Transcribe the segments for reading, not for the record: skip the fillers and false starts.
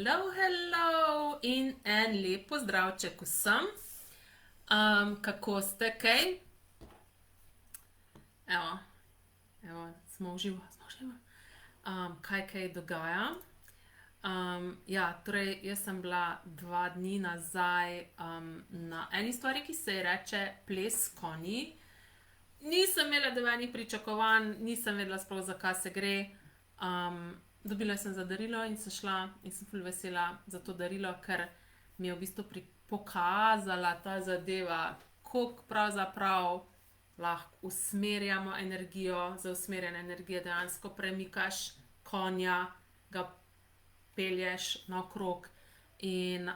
Hello in en lep pozdravček vsem. Kako ste, kaj? Evo, smo v živo. Kaj dogaja? Torej, jaz sem bila 2 dni nazaj na eni stvari, ki se ji reče ples s konji. Nisem imela nobenih pričakovanj, nisem vedela sploh, za kaj se gre. Dobila sem za darilo in sem šla in sem ful vesela za to darilo, ker mi je v bistvu pokazala ta zadeva, koliko pravzaprav lahko usmerjamo energijo, za usmerjene energije dejansko premikaš konja, ga pelješ naokrog in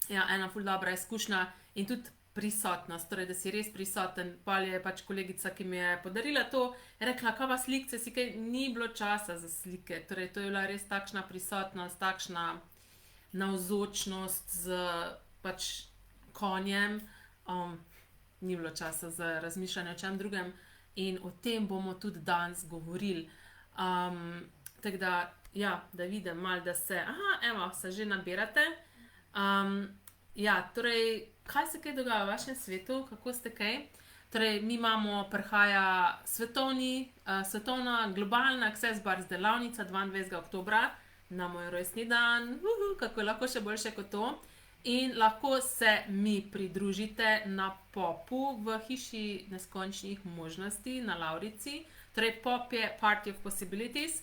ena ful dobra izkušnja in tudi prisotnost, torej, da si res prisoten. Pol je pač kolegica, ki mi je podarila to, je rekla, kaj pa slikce, si kaj, ni bilo časa za slike, torej, to je bila res takšna prisotnost, takšna navzočnost z pač konjem, ni bilo časa za razmišljanje o čem drugem in o tem bomo tudi danes govorili. Tako da, da vidim malo, da se, se že nabirate. Torej, kaj se kaj dogaja v vašem svetu, kako ste kaj? Torej, mi imamo, prihaja svetovna globalna Access Bars delavnica 22. oktobra na moj rojstni dan, kako je lahko še boljše kot to. In lahko se mi pridružite na popu v hiši neskončnih možnosti na Lavrici. Torej, pop je Party of Possibilities,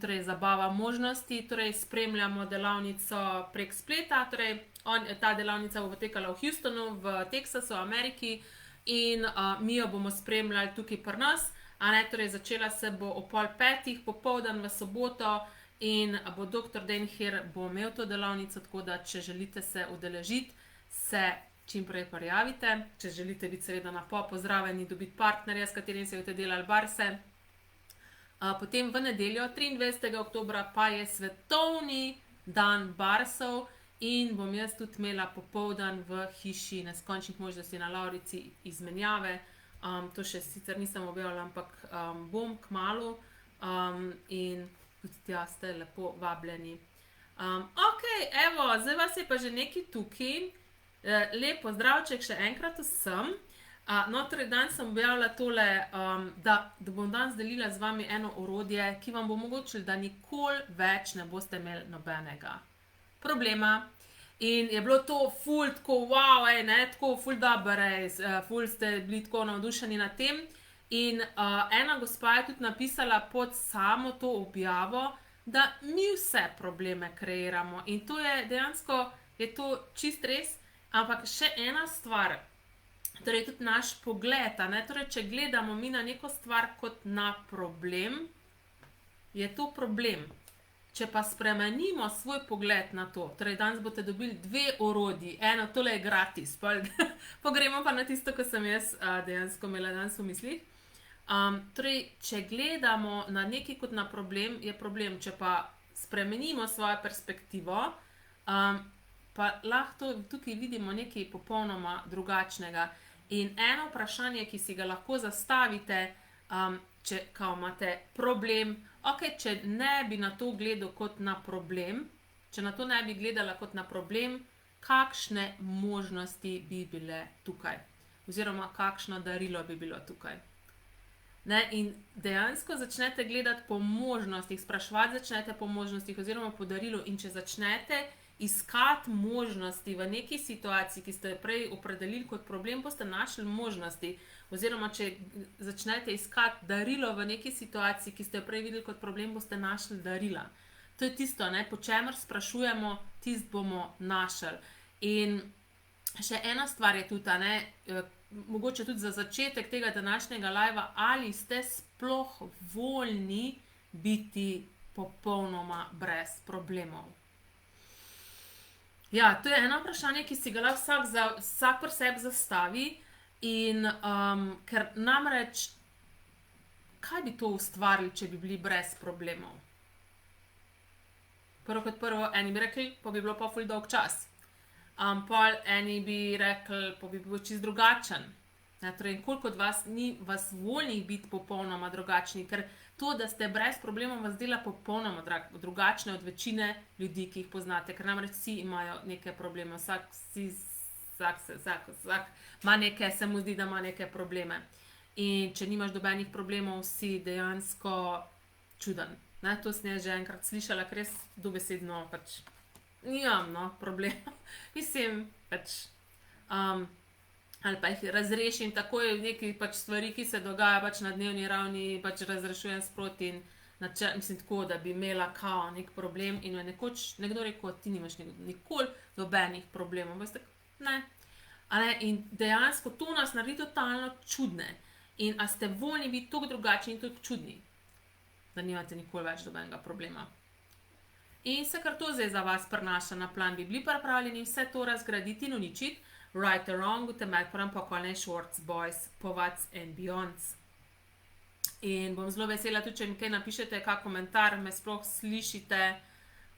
torej zabava možnosti, torej spremljamo delavnico prek spleta, torej ta delavnica bo potekala v Houstonu, v Teksasu, v Ameriki in mi jo bomo spremljali tukaj pri nas, torej začela se bo ob 4:30 popoldan v soboto in bo dr. Denhir bo imel to delavnico, tako da če želite se udeležiti, se čim prej prijavite, če želite biti seveda na popu zraven in dobiti partnerja, s katerim se boste delali barse. Potem v nedeljo, 23. oktobra, pa je svetovni dan barsov in bom jaz tudi imela popoldan v hiši neskončnih možnosti na Lavrici izmenjave. To še sicer nisem objavila, ampak bom kmalu in tudi tja ste lepo vabljeni. Zdaj vas je pa že nekaj tukaj. Lep pozdravček še enkrat vsem. Torej, danes sem objavila tole, da bom danes delila z vami eno orodje, ki vam bo omogočilo, da nikoli več ne boste imeli nobenega problema. In je bilo to ful tako wow, tako ful dobro, ful ste bili tako navdušeni nad tem. In ena gospa je tudi napisala pod samo to objavo, da mi vse probleme kreiramo. In to je dejansko, je to čist res, ampak še ena stvar, torej tudi naš pogled, torej, če gledamo mi na neko stvar kot na problem, je to problem. Če pa spremenimo svoj pogled na to, torej danes boste dobili 2 orodji, eno, tole je gratis, pogremo pa na tisto, ko sem jaz dejansko imela danes v mislih. Torej, če gledamo na nekaj kot na problem, je problem, če pa spremenimo svojo perspektivo, pa lahko tukaj vidimo nekaj popolnoma drugačnega. In eno vprašanje, ki si ga lahko zastavite, če kao imate problem, če ne bi na to gledal kot na problem, če na to ne bi gledala kot na problem, kakšne možnosti bi bile tukaj? Oziroma, kakšno darilo bi bilo tukaj? In dejansko začnete gledati po možnostih, spraševati začnete po možnostih oziroma po darilu in če začnete iskati možnosti v neki situaciji, ki ste jo prej opredelili kot problem, boste našli možnosti. Oziroma, če začnete iskati darilo v neki situaciji, ki ste jo prej videli kot problem, boste našli darila. To je tisto, po čemer sprašujemo, tisto bomo našli. In še ena stvar je tudi, mogoče tudi za začetek tega današnjega liva, ali ste sploh voljni biti popolnoma brez problemov. To je eno vprašanje, ki si ga lahko vsak pri sebi zastavi in ker namreč, kaj bi to ustvarili, če bi bili brez problemov? Prvo kot prvo, eni bi rekli, pa bi bilo pa ful dolg čas. Pol eni bi rekli, pa bi bil čisto drugačen. Torej, koliko od vas ni vas voljnih biti popolnoma drugačni, ker to, da ste brez problemov, vas dela popolnoma drugačne od večine ljudi, ki jih poznate, ker namreč vsi imajo neke probleme, vsak ima neke, se mu zdi, da ima neke probleme. In če nimaš dobenih problemov, si dejansko čuden. Ne, to sem že enkrat slišala, ker res dobesedno pač nimam problema. Mislim, pač, ali pa jih razrešim takoj neki pač stvari, ki se dogaja pač na dnevni ravni, pač razrešujem sproti in mislim tako, da bi imela kao nek problem in me nekoč nekdo rekel, ti nimaš nikoli dobenih problemov. Veste, ne. In dejansko to nas naredi totalno čudne. In a ste voljni biti toliko drugačni in toliko čudni, da nimate nikoli več dobenega problema. In se kar to zdaj za vas prenaša na plan, bi bili pripravljeni vse to razgraditi in uničiti, right or wrong, utemelj potem pokolne shorts, boys, povac and beyonds. In bom zelo vesela tudi, če mi kaj napišete, kak komentar, me sploh slišite.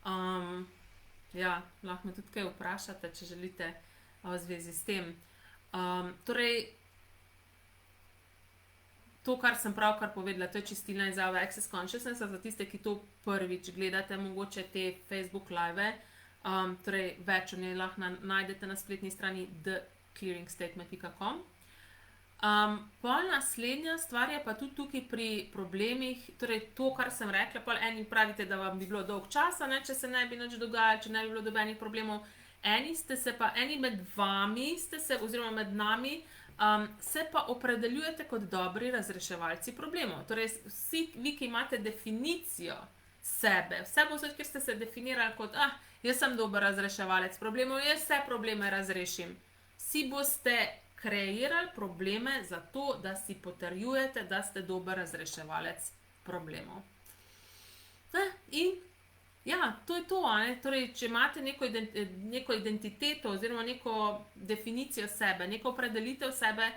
Lahko me tudi kaj vprašate, če želite v zvezi s tem. Torej, to, kar sem pravkar povedala, to je čistilna izjava Access Consciousness, za tiste, ki to prvič gledate, mogoče te Facebook live. Torej, več o njej lahko najdete na spletni strani theclearingstatement.com. Pol naslednja stvar je pa tudi tukaj pri problemih, torej to, kar sem rekla, pol eni pravite, da vam bi bilo dolg časa, ne, če se ne bi nič dogajalo, če ne bi bilo dobenih problemov. Eni med vami ste se, oziroma med nami, se pa opredeljujete kot dobri razreševalci problemov. Torej, vsi vi, ki imate definicijo sebe, vse posod, kjer ste se definirali kot, jaz sem dober razreševalec problemov, jaz vse probleme razrešim. Vsi boste kreirali probleme zato, da si potrjujete, da ste dober razreševalec problemov. In to je to, torej, če imate neko identiteto oziroma neko definicijo sebe, neko opredelitev sebe,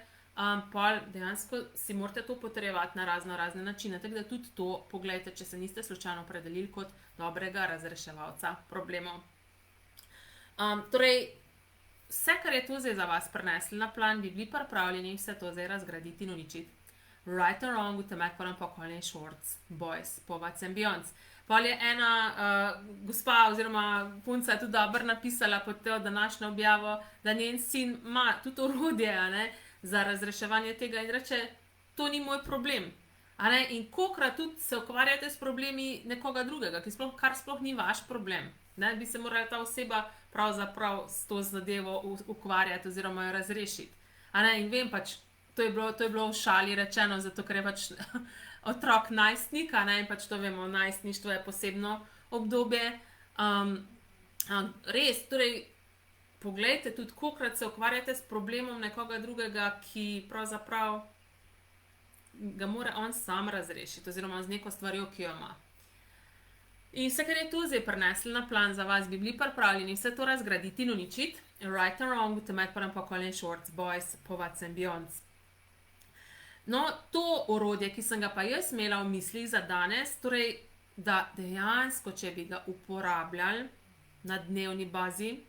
pa dejansko si morate to potrjevati na razne načine, tako da tudi to pogledajte, če se niste slučajno opredelili kot dobrega razreševalca problemov. Torej, vse, kar je to zdaj za vas prinesli na plan, bi bili pripravljeni vse to zdaj razgraditi in uničiti. Right or wrong, utemelj potem pokolne shorts, boys, povac and beyonds. Pol je ena gospa oziroma punca tudi dobro napisala pod to današnjo objavo, da njen sin ima tudi orodje za razreševanje tega in reče, to ni moj problem. In kolikrat tudi se ukvarjate s problemi nekoga drugega, kar sploh ni vaš problem. Bi se morala ta oseba pravzaprav s to zadevo ukvarjati oziroma jo razrešiti. In vem pač, to je bilo v šali rečeno, zato ker je pač otrok najstnik, in pač to vemo, najstništvo je posebno obdobje. Res, torej, poglejte tudi, kolikrat se ukvarjate s problemom nekoga drugega, ki pravzaprav ga mora on sam razrešiti, oziroma z neko stvarjo, ki jo ima. In vse, kar je tu zdaj prinesli na plan za vas, bi bili pripravljeni vse to razgraditi in uničiti. Right or wrong, utemelj pokolne shorts, boys, povac and beyonds. No, to orodje, ki sem ga pa jaz imela v mislih za danes, torej, da dejansko, če bi ga uporabljali na dnevni bazi,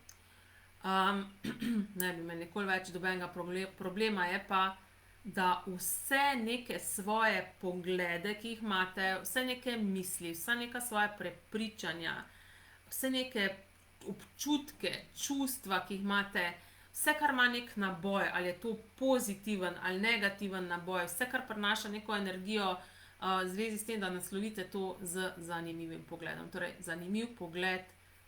ne bi imeli nikoli več dobenega problema, je pa, da vse neke svoje poglede, ki jih imate, vse neke misli, vse neka svoje prepričanja, vse neke občutke, čustva, ki jih imate, vse, kar ima nek naboj, ali je to pozitiven ali negativen naboj, vse, kar prinaša neko energijo, v zvezi s tem, da naslovite to z zanimivim pogledom. Torej, zanimiv pogled,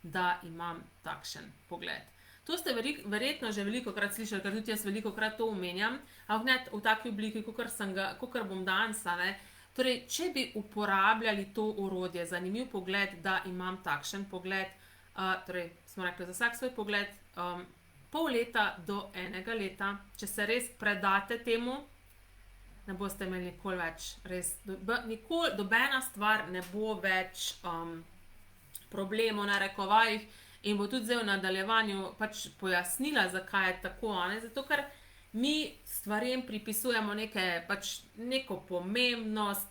da imam takšen pogled. To ste verjetno že velikokrat slišali, ker tudi jaz velikokrat to omenjam, ampak v taki obliki, kakor bom danes. Torej, če bi uporabljali to orodje, zanimiv pogled, da imam takšen pogled, torej, smo rekli za vsak svoj pogled, pol leta do 1 leta, če se res predate temu, ne boste imeli nikoli več, res, nikoli, dobena stvar ne bo več problemov na rekovajih in bo tudi zdaj v nadaljevanju pač pojasnila, zakaj je tako, zato ker mi stvarem pripisujemo neko pomembnost,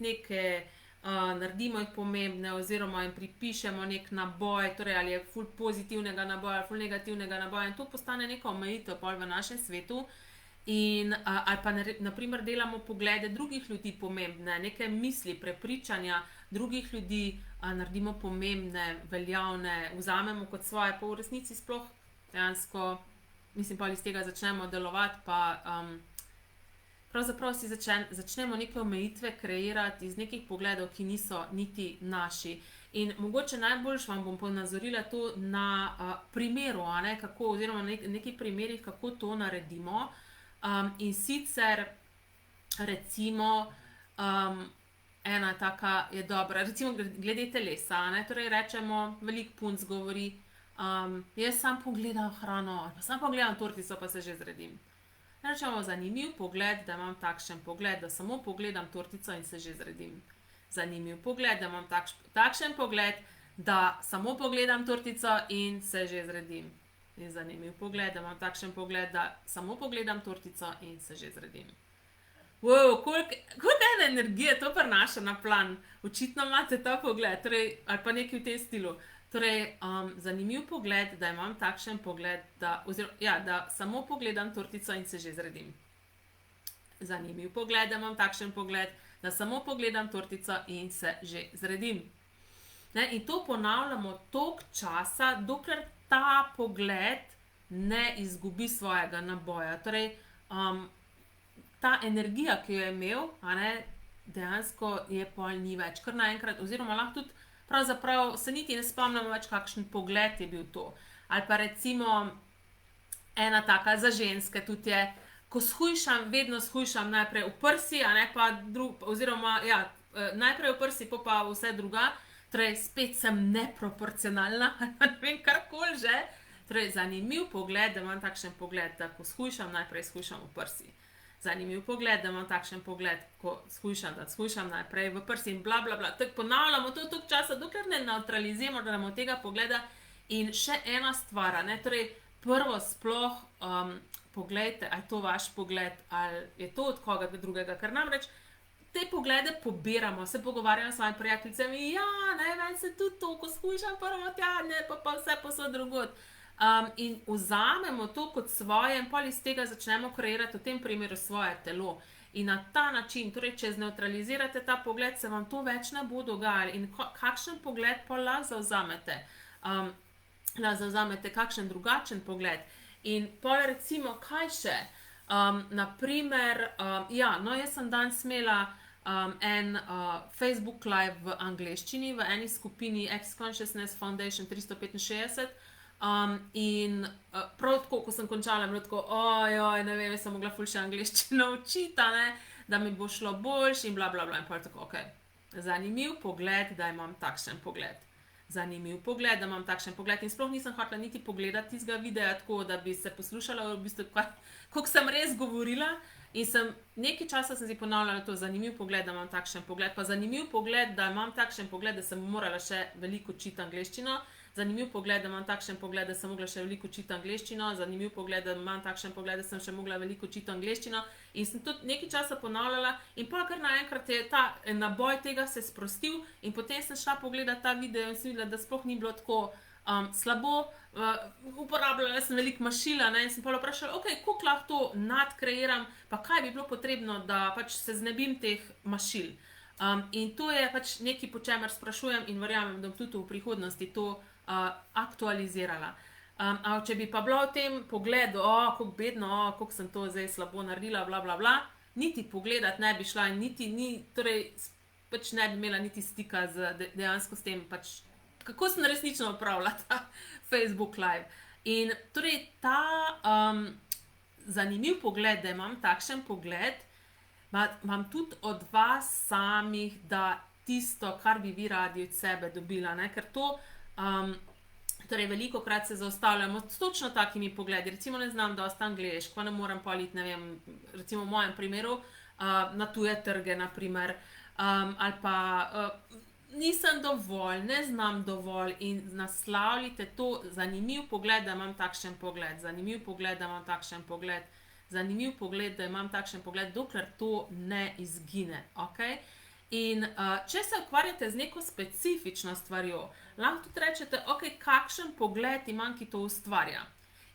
naredimo jih pomembne oziroma jim pripišemo nek naboj, torej ali je ful pozitivnega naboja ali ful negativnega naboja in to postane neka omejitev pol v našem svetu In, ali pa naprimer delamo poglede drugih ljudi pomembne, neke misli, prepričanja drugih ljudi naredimo pomembne, veljavne, vzamemo kot svoje, pa v resnici sploh dejansko, mislim, pa iz tega začnemo delovati, pa pravzaprav si začnemo neke omejitve kreirati iz nekih pogledov, ki niso niti naši. In mogoče najboljš vam bom ponazorila to na primeru, kako, oziroma nekih primerih, kako to naredimo. In sicer, recimo, ena taka je dobra, recimo glede telesa, torej rečemo, veliko punc govori, jaz sam pogledam hrano, ali pa sam pogledam tortico, pa se že zredim. Rečemo, zanimiv pogled, da imam takšen pogled, da samo pogledam tortico in se že zredim. Zanimiv pogled, da imam takšen pogled, da samo pogledam tortico in se že zredim. In zanimiv pogled, da imam takšen pogled, da samo pogledam tortico in se že zredim. Wow, koliko ene energije to prinaša na plan. Očitno imate ta pogled, torej, ali pa nekaj v tem stilu. Torej, zanimiv pogled, da imam takšen pogled, da samo pogledam tortico in se že zredim. Zanimiv pogled, da imam takšen pogled, da samo pogledam tortico in se že zredim. In to ponavljamo toliko časa, dokler ta pogled ne izgubi svojega naboja. Torej, ta energija, ki jo je imel, dejansko je pol ni več. Kar naenkrat, oziroma lahko tudi pravzaprav se niti ne spomnimo več, kakšen pogled je bil to. Ali pa recimo ena taka za ženske tudi je, ko shujšam, vedno shujšam najprej v prsi, oziroma najprej v prsi, pa vse druga. Torej, spet sem neproporcionalna, ne vem, karkoli že. Torej, zanimiv pogled, da imam takšen pogled, da ko shujšam, najprej shujšam v prsi. Zanimiv pogled, da imam takšen pogled, ko shujšam najprej v prsi in bla, bla, bla. Tako ponavljamo to toliko časa, dokler ne neutraliziramo tega pogleda. In še ena stvar, torej, prvo sploh poglejte, ali je to vaš pogled, ali je to od koga drugega, ker namreč te poglede pobiramo, se pogovarjamo s svojimi prijateljicami, meni se tudi to, ko shujšam prvo tja, pa vse posod drugod. In vzamemo to kot svoje in pol iz tega začnemo kreirati v tem primeru svoje telo. In na ta način, torej, če zneutralizirate ta pogled, se vam to več ne bo dogajalo. In kakšen pogled pa lahko zavzamete? Zavzamete kakšen drugačen pogled. In pol recimo, kaj še? Naprimer, jaz sem danes imela en Facebook live v angleščini, v eni skupini X-Consciousness Foundation 365. In prav tako, ko sem končala, bilo tako, ne vem, jaz sem mogla ful še angleščino učiti, da mi bo šlo boljš in bla, bla, bla. In pa je tako, zanimiv pogled, da imam takšen pogled. Zanimiv pogled, da imam takšen pogled. In sploh nisem hotela niti pogledati tistega videa, tako da bi se poslušala, v bistvu, koliko sem res govorila. In nekaj časa sem si ponavljala to, zanimiv pogled, da imam takšen pogled. Pa zanimiv pogled, da imam takšen pogled, da sem morala še veliko učiti angleščino. Zanimiv pogled, da imam takšen pogled, da sem mogla še veliko učiti angleščino. Zanimiv pogled, da imam takšen pogled, da sem še mogla veliko učiti angleščino. In sem to nekaj časa ponavljala in pa kar naenkrat je ta naboj tega se sprostil in potem sem šla pogledati ta video in sem videla, da sploh ni bilo tako slabo. Uporabljala sem veliko mašila in sem pa vprašala, koliko lahko to nadkreiram, pa kaj bi bilo potrebno, da pač se znebim teh mašil. In to je pač nekaj, po čemer sprašujem in verjamem, da bom tudi v prihodnosti to aktualizirala. Če bi pa bila v tem pogledu, kako bedno, kako sem to zdaj slabo naredila, bla, bla, bla, niti pogledati ne bi šla in torej pač ne bi imela niti stika dejansko s tem, pač kako sem resnično opravila ta Facebook live. In torej ta zanimiv pogled, da imam takšen pogled, imam tudi od vas samih, da tisto, kar bi vi radi od sebe dobila, ker to torej veliko krat se zaustavljamo s točno takimi pogledi. Recimo ne znam dosti angleško, ne morem paliti, ne vem, recimo v mojem primeru, na tuje trge, naprimer, ali pa nisem dovolj, ne znam dovolj in naslavljite to zanimiv pogled, da imam takšen pogled, zanimiv pogled, da imam takšen pogled, zanimiv pogled, da imam takšen pogled, dokler to ne izgine, In če se ukvarjate z neko specifično stvarjo, lahko tudi rečete, kakšen pogled imam, ki to ustvarja.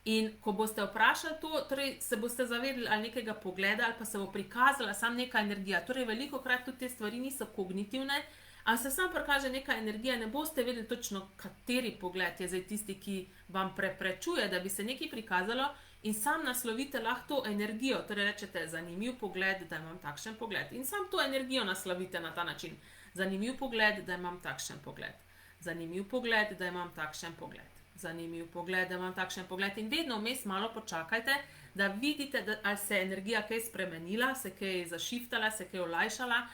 In ko boste vprašali to, torej se boste zavedali ali nekega pogleda, ali pa se bo prikazala samo neka energija. Torej, veliko krat tudi te stvari niso kognitivne, ali se samo prikaže neka energija, ne boste vedeli točno, kateri pogled je zdaj tisti, ki vam preprečuje, da bi se nekaj prikazalo, in sam naslovite lahko to energijo. Torej, rečete, zanimiv pogled, da imam takšen pogled. In sam to energijo naslovite na ta način. Zanimiv pogled, da imam takšen pogled. Zanimiv pogled, da imam takšen pogled. Zanimiv pogled, da imam takšen pogled. In vedno vmes malo počakajte, da vidite, ali se je energija kaj spremenila, se kaj zašiftala, se kaj olajšala,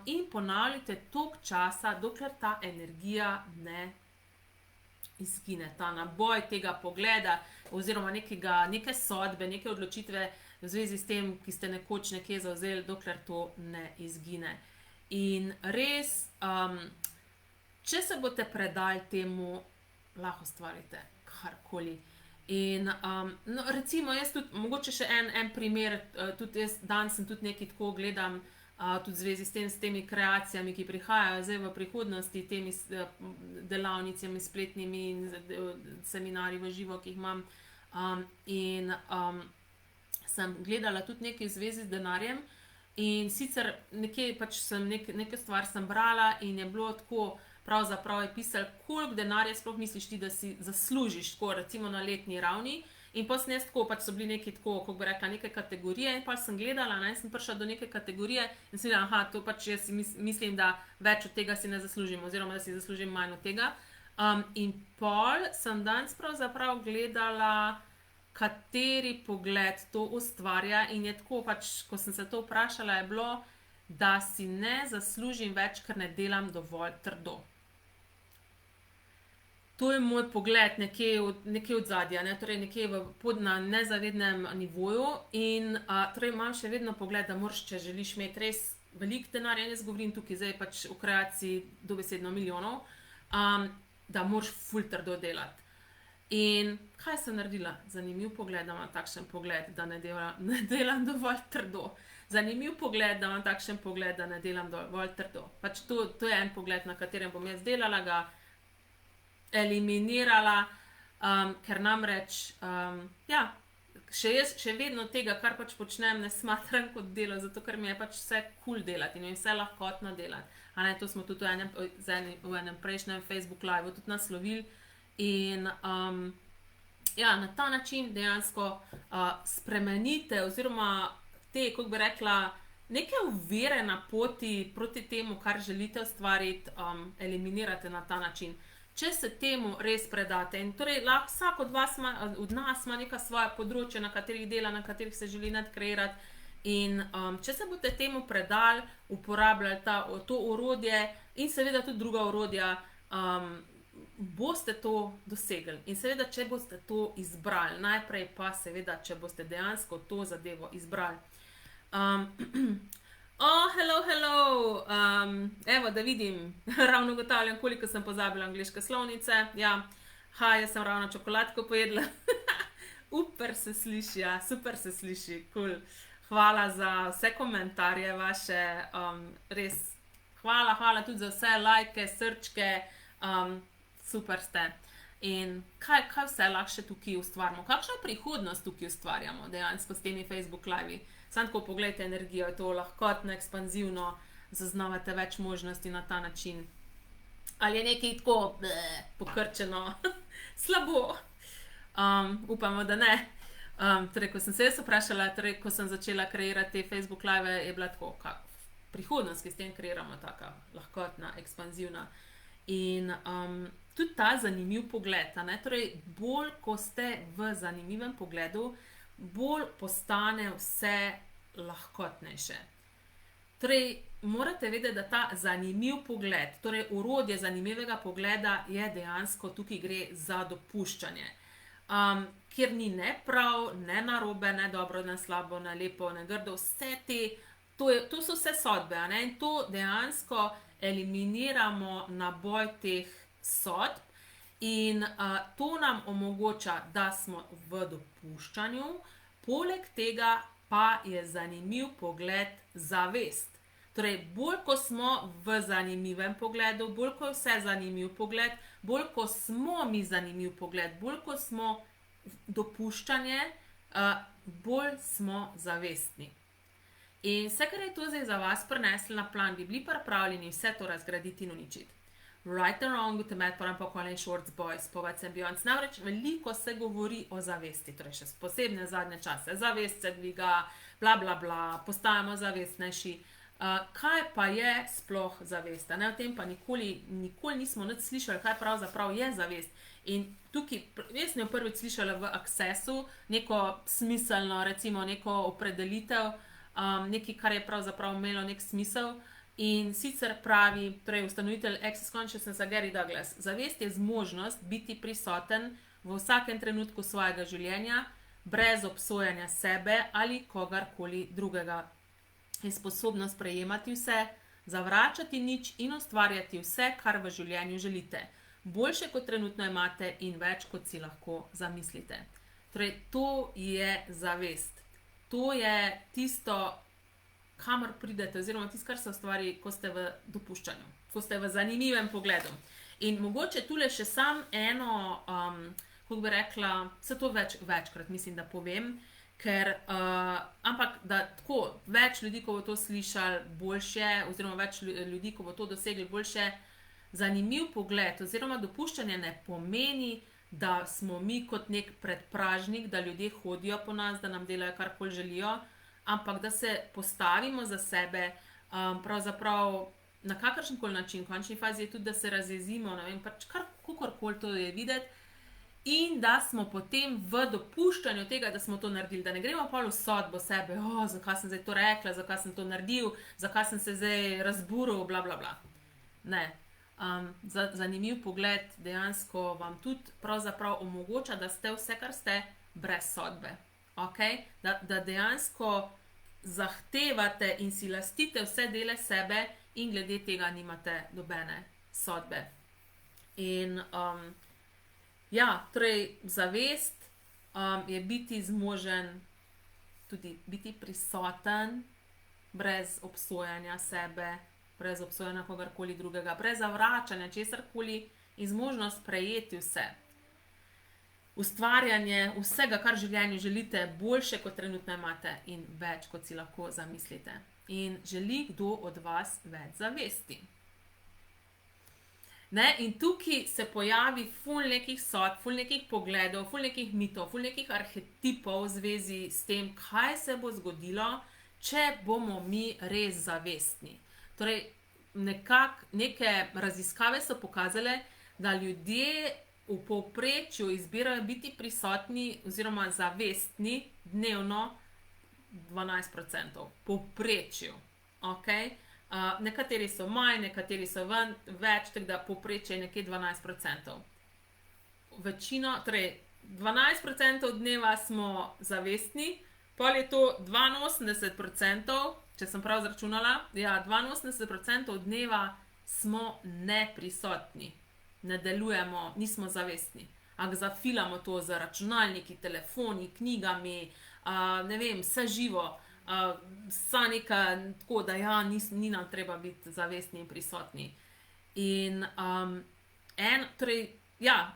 in ponavljajte toliko časa, dokler ta energija ne izgine, ta naboj tega pogleda oziroma neke sodbe, neke odločitve v zvezi s tem, ki ste nekoč nekje zavzeli, dokler to ne izgine. In res, če se boste predali temu, lahko ustvarite karkoli. In recimo jaz tudi, mogoče še en primer, tudi jaz danes sem tudi nekaj tako gledam, tudi v zvezi s temi kreacijami, ki prihajajo zdaj v prihodnosti, temi delavnicami spletnimi in seminarji v živo, ki jih imam. In sem gledala tudi nekaj v zvezi z denarjem in sicer nekje pač nekaj stvar sem brala in je bilo tako, pravzaprav je pisal, koliko denarja sploh misliš ti, da si zaslužiš, tako recimo na letni ravni. In pa sem jaz tako, pač so bili neki tako, kako bi rekla, neke kategorije, in pa sem gledala, sem prišla do neke kategorije in sem videla, to pač jaz mislim, da več od tega si ne zaslužim, oziroma da si zaslužim manj od tega. In pol sem danes pravzaprav gledala, kateri pogled to ustvarja, in je tako pač, ko sem se to vprašala, je bilo, da si ne zaslužim več, ker ne delam dovolj trdo. To je moj pogled nekje od zadja, torej nekje na nezavednem nivoju, in torej imam še vedno pogled, da moraš, če želiš imeti res veliko denarja, jaz govorim tukaj zdaj pač v kreaciji dobesedno milijonov, da moraš ful trdo delati. In kaj sem naredila? Zanimiv pogled, da imam takšen pogled, da ne delam dovolj trdo. Zanimiv pogled, da imam takšen pogled, da ne delam dovolj trdo. Pač to je en pogled, na katerem bom jaz delala, ga eliminirala, ker namreč, še vedno tega, kar pač počnem, ne smatram kot delo, zato ker mi je pač vse cool delati in mi je vse lahkotno delati. To smo tudi v enem prejšnjem Facebook live tudi naslovili. In na ta način dejansko spremenite oziroma te, kako bi rekla, neke ovire na poti proti temu, kar želite ustvariti, eliminirate na ta način. Če se temu res predate, in torej lahko vsak od nas ima neka svoja področja, na katerih dela, na katerih se želi nadkreirati, in če se boste temu predali, uporabljali to orodje in seveda tudi druga orodja, boste to dosegli. In seveda, če boste to izbrali, najprej pa seveda, če boste dejansko to zadevo izbrali. Hello, evo, da vidim, ravno ugotavljam, koliko sem pozabila angleške slovnice. Jaz sem ravno čokoladko pojedla. Super se sliši, cool. Hvala za vse komentarje vaše, res, hvala tudi za vse lajke, srčke, super ste. In kaj vse lahko še tukaj ustvarjamo? Kakšno prihodnost tukaj ustvarjamo dejansko s temi Facebook live-i? Samo tako pogledajte energijo, je to lahkotno, ekspanzivno, zaznavate več možnosti na ta način. Ali je nekaj tako pokrčeno, slabo? Upamo, da ne. Torej, ko sem se jaz vprašala, ko sem začela kreirati te Facebook live, je bila tako, prihodnost, ki s tem kreiramo, taka lahkotna, ekspanzivna. In tudi ta zanimiv pogled, torej bolj, ko ste v zanimivem pogledu, bolj postane vse lahkotnejše. Torej, morate vedeti, da ta zanimiv pogled, torej orodje zanimivega pogleda je dejansko, tukaj gre za dopuščanje. Kjer ni ne prav, ne narobe, ne dobro, ne slabo, ne lepo, ne grdo, vse to so vse sodbe, in to dejansko eliminiramo naboj teh sodb. In to nam omogoča, da smo v dopuščanju, poleg tega pa je zanimiv pogled zavest. Torej, bolj ko smo v zanimivem pogledu, bolj ko je vse zanimiv pogled, bolj ko smo mi zanimiv pogled, bolj ko smo dopuščanje, bolj smo zavestni. In vse, kar je to zdaj za vas prineslo na plan, bi bili pripravljeni vse to razgraditi in uničiti. Right and wrong, temet poram pokolej shorts boys, povedz ambionc. Namreč veliko se govori o zavesti, torej še posebne zadnje čase. Zavest se dviga, bla bla bla, postajamo zavestnejši. Kaj pa je sploh zavest? O tem pa nikoli nismo nič slišali, kaj pravzaprav je zavest. In tukaj, jaz sem jo prvič slišala v Accessu, neko smiselno, recimo neko opredelitev, nekaj, kar je pravzaprav imelo nek smisel. In sicer pravi, torej ustanovitelj Access Consciousnessa Gary Douglas, zavest je zmožnost biti prisoten v vsakem trenutku svojega življenja, brez obsojanja sebe ali kogarkoli drugega. Je sposobnost sprejemati vse, zavračati nič in ustvarjati vse, kar v življenju želite. Boljše, kot trenutno imate in več, kot si lahko zamislite. Torej, to je zavest. To je tisto, kamor pridete, oziroma tisto, kar se ustvari, ko ste v dopuščanju, ko ste v zanimivem pogledu. In mogoče tule še sam eno, kako bi rekla, se to večkrat mislim, da povem, ker, ampak da tako, več ljudi, ko bo to slišali, boljše, oziroma več ljudi, ko bo to dosegli, boljše zanimiv pogled, oziroma dopuščanje ne pomeni, da smo mi kot nek predpražnik, da ljudje hodijo po nas, da nam delajo karkoli želijo, ampak da se postavimo za sebe, pravzaprav na kakršenkoli način, v končni fazi je tudi, da se razjezimo, ne vem, pač kakorkoli to je videti, in da smo potem v dopuščanju tega, da smo to naredili, da ne gremo pol v sodbo sebe, zakaj sem zdaj to rekla, zakaj sem to naredil, zakaj sem se zdaj razburil, bla bla bla. Ne. Zanimiv pogled dejansko vam tudi pravzaprav omogoča, da ste vse, kar ste, brez sodbe. Okay? Da dejansko zahtevate in si lastite vse dele sebe in glede tega nimate nobene sodbe. In torej zavest je biti zmožen tudi biti prisoten, brez obsojanja sebe, brez obsojanja kogarkoli drugega, brez zavračanja česarkoli in zmožnost prejeti vse. Ustvarjanje vsega, kar v življenju želite, boljše, kot trenutno imate in več, kot si lahko zamislite. In želi kdo od vas več zavesti. Ne? In tukaj se pojavi ful nekih sodb, ful nekih pogledov, ful nekih mitov, ful nekih arhetipov v zvezi s tem, kaj se bo zgodilo, če bomo mi res zavestni. Torej, neke raziskave so pokazale, da ljudje v povprečju izbirajo biti prisotni oziroma zavestni dnevno 12%. Povprečju. Okay? Nekateri so manj, nekateri so več, tako da povprečje je nekje 12%. Večino, torej 12% dneva smo zavestni, pol je to 82%, če sem prav zračunala, 82% dneva smo neprisotni. Ne delujemo, nismo zavestni. Ampak zafilamo to z računalniki, telefoni, knjigami, ne vem, vse živo, vsa neka, tako da ni nam treba biti zavestni in prisotni. In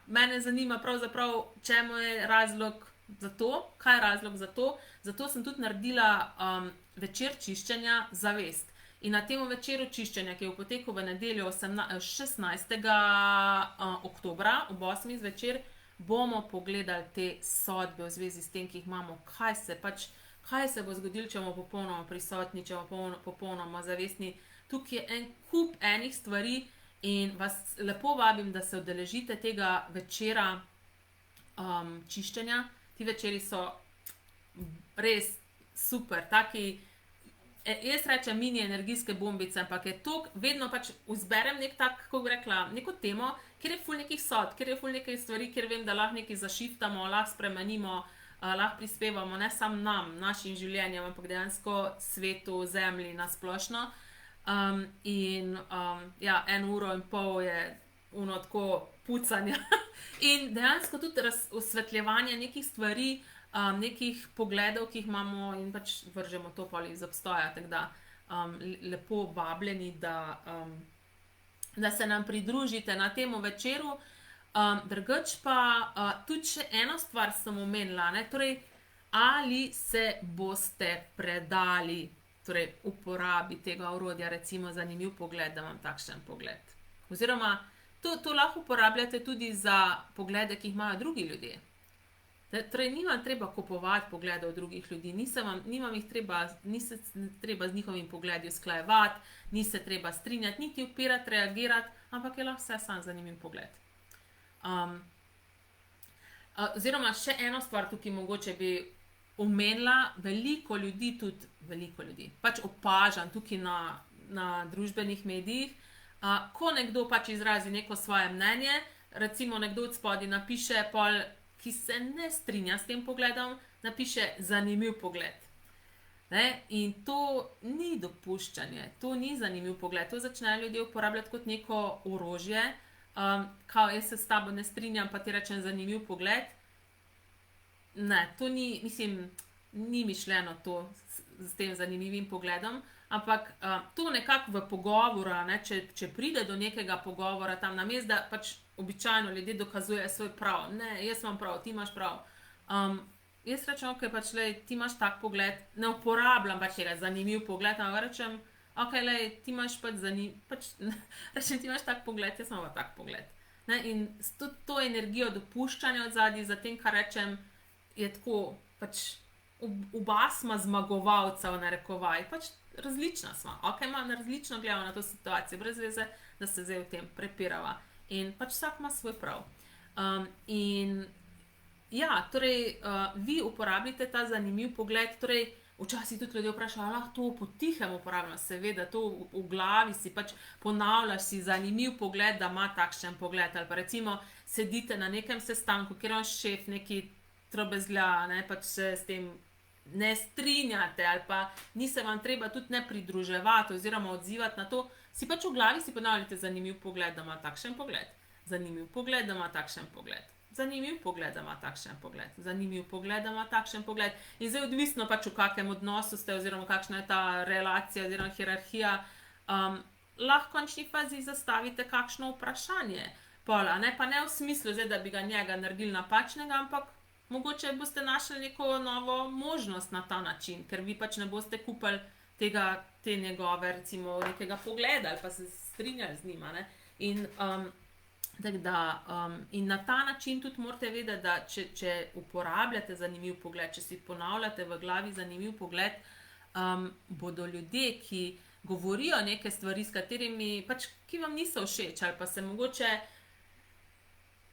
mene zanima pravzaprav, čemu je razlog za to, kaj je razlog za to. Zato sem tudi naredila večer čiščenja zavest. In na tem večeru čiščenja, ki je potekel v nedeljo 16. oktobra ob 8. zvečer, bomo pogledali te sodbe v zvezi s tem, ki jih imamo, kaj se bo zgodilo, če bomo popolnoma prisotni, če bomo popolnoma zavestni. Tukaj je en kup enih stvari in vas lepo vabim, da se udeležite tega večera čiščenja. Ti večeri so res super, taki, jaz rečem mini energijske bombice, ampak je to, vedno pač vzberem nek tak, kako bi rekla, neko temo, kjer je ful nekih sodb, kjer je ful nekih stvari, kjer vem, da lahko nekaj zašiftamo, lahko spremenimo, lahko prispevamo ne samo nam, našim življenjem, ampak dejansko svetu, zemlji nasplošno. In 1,5 ure je tako pucanja. In dejansko tudi osvetljevanje nekih stvari, nekih pogledov, ki jih imamo in pač vržemo to pol iz obstoja. Tako da lepo vabljeni, da se nam pridružite na temu večeru. Drugač pa tudi še eno stvar sem omenila, ne? Torej, ali se boste predali torej, uporabi tega orodja, recimo zanimiv pogled, da imam takšen pogled. Oziroma, to lahko uporabljate tudi za poglede, ki jih imajo drugi ljudje. Torej, ni vam treba kupovati pogledov drugih ljudi, ni se treba z njihovim pogledi usklajevati, ni se treba strinjati, niti upirati, reagirati, ampak je lahko vse sam zanimiv pogled. Oziroma, še eno stvar tukaj mogoče bi omenila, veliko ljudi, pač opažam tukaj na družbenih medijih, ko nekdo pač izrazi neko svoje mnenje, recimo nekdo od spodaj napiše pol, ki se ne strinja s tem pogledom, napiše zanimiv pogled. Ne? In to ni dopuščanje, to ni zanimiv pogled, to začnejo ljudje uporabljati kot neko orožje, kao jaz se s tabo ne strinjam, pa ti rečem zanimiv pogled. Ne, to ni, mislim, ni mišljeno to s tem zanimivim pogledom, ampak to nekako v pogovoru, ne, če pride do nekega pogovora tam namesto, da pač običajno ljudje dokazujejo svoj prav. Ne, jaz imam prav, ti imaš prav. Jaz rečem, ok, pač lej, ti imaš tak pogled, ne uporabljam pač tega zanimiv pogled, ampak rečem, ok, lej, ti imaš pač rečem, ti imaš tak pogled, jaz imam pa tak pogled. Ne, in to energijo dopuščanja od zadaj, za tem, kar rečem, je tako, pač oba sma zmagovalca v narekovaj, pač različna sma, ok, različno gledamo na to situacijo, brez veze, da se zdaj v tem prepirava. In pač vsak ima svoj prav. In ja, torej, vi uporabljate ta zanimiv pogled, torej, včasih tudi ljudje vprašajo, lahko to potihem uporabljam, seveda, to v glavi si pač ponavljaš si zanimiv pogled, da ima takšen pogled, ali pa recimo sedite na nekem sestanku, kjer on šef neki trobezlja, ne, pač se s tem ne strinjate, ali pa ni se vam treba tudi ne pridruževati oziroma odzivati na to, si pač v glavi si ponavljate zanimiv pogled, da ima takšen pogled, zanimiv pogled, da ima takšen pogled, zanimiv pogled, da ima takšen pogled, zanimiv pogled, da ima takšen pogled. In zdaj odvisno pač v kakem odnosu ste oziroma kakšna je ta relacija oziroma hierarhija, lahko v končni fazi zastavite kakšno vprašanje pola, ne, pa ne v smislu zdaj, da bi ga njega naredili napačnega, ampak mogoče boste našli neko novo možnost na ta način, ker vi pač ne boste kupili te njegove, recimo, nekega pogleda ali pa se strinjali z njima, ne. In, in na ta način tudi morate vedeti, da če uporabljate zanimiv pogled, če si ponavljate v glavi zanimiv pogled, bodo ljudje, ki govorijo neke stvari, s katerimi, pač, ki vam niso všeč, ali pa se mogoče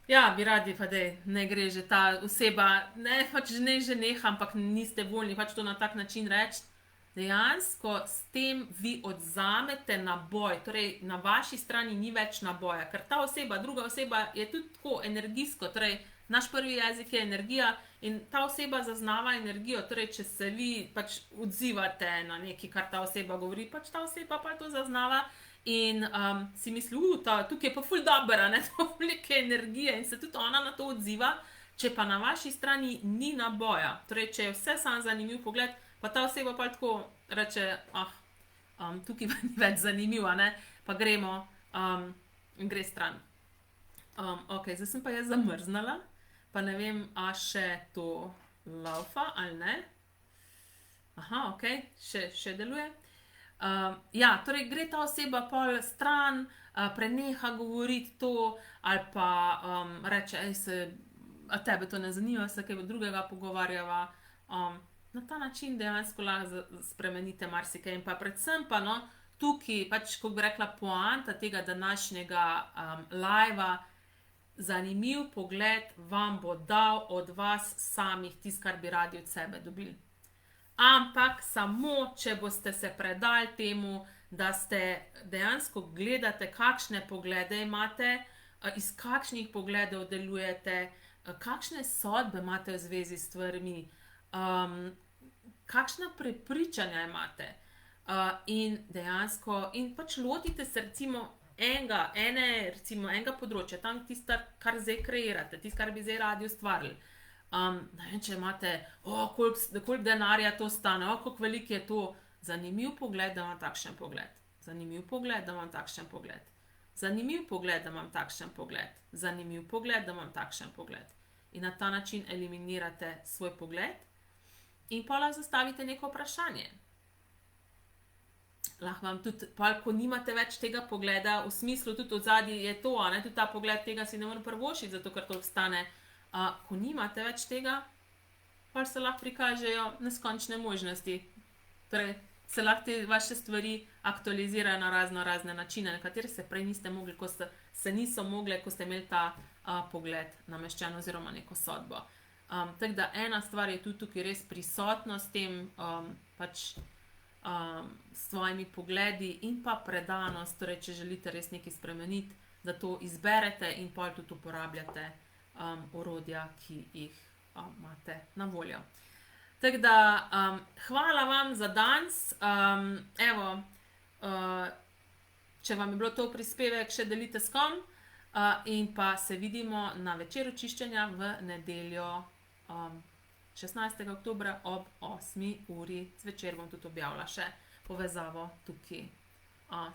ja, bi radi, pa dej, ne gre že ta oseba, ne, pač ne že neha, ampak niste voljni pač to na tak način reči. Dejansko s tem vi odzamete naboj, torej na vaši strani ni več naboja, ker ta oseba, druga oseba je tudi tako energijsko, torej naš prvi jezik je energija in ta oseba zaznava energijo, torej če se vi pač odzivate na nekaj, kar ta oseba govori, pač ta oseba pa to zaznava. In si misli, tukaj je pa ful dobro, ne, to ful neke energije in se tudi ona na to odziva, če pa na vaši strani ni naboja, torej če je vse samo zanimiv pogled, pa ta oseba pa tako reče, tukaj pa ni več zanimiva, ne, pa gremo, gre stran. Ok, zdaj sem pa jaz zamrznala, pa ne vem, a še to laufa ali ne. Aha, ok, še deluje. Ja, torej gre ta oseba pol stran, preneha govoriti to, ali pa reče, a tebe to ne zanima, se kaj drugega pogovarjava. Na ta način dejansko lahko spremenite marsikaj. In pa predvsem pa, no, tukaj, pač, ko bi rekla, poanta tega današnjega live-a, zanimiv pogled vam bo dal od vas samih tisto, kar bi radi od sebe dobili. Ampak samo, če boste se predali temu, da ste dejansko gledate, kakšne poglede imate, iz kakšnih pogledov delujete, kakšne sodbe imate v zvezi s stvarmi, kakšna prepričanja imate. In dejansko, in pač lotite se recimo enega področja, tam tisto, kar zdaj kreirate, tisto, kar bi zdaj radi ustvarili. Ne vem, če imate, koliko denarja to stane, koliko velik je to, zanimiv pogled, da imam takšen pogled, zanimiv pogled, da imam takšen pogled. Zanimiv pogled, da imam takšen pogled. Zanimiv pogled, da imam takšen pogled. In na ta način eliminirate svoj pogled in pa lahko zastavite neko vprašanje. Lahko vam tudi, pa ko nimate več tega pogleda, v smislu tudi od zadnji je to, ne, tudi ta pogled tega si ne morem prvošiti, zato ker to stane. Ko nimate več tega, pa se lahko prikažejo neskončne možnosti. Torej, se lahko te vaše stvari aktualizirajo na razne načine, na katere se prej niste mogli, se niso mogli, ko ste imeli ta pogled nameščen oziroma neko sodbo. Tako da ena stvar je tudi tukaj res prisotnost s tem, s svojimi pogledi in pa predanost, torej če želite res nekaj spremeniti, da to izberete in pol tudi uporabljate orodja, ki jih imate na voljo. Tako da, hvala vam za danes. Če vam je bilo to prispevek, še delite s kom. In pa se vidimo na večeru čiščenja v nedeljo 16. oktobra ob 8. uri zvečer. Bom tudi objavila še povezavo tukaj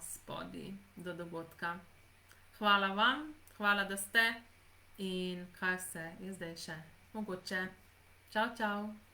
spodaj do dogodka. Hvala vam, hvala, da ste in kaj se je zdaj še mogoče. Čau, čau.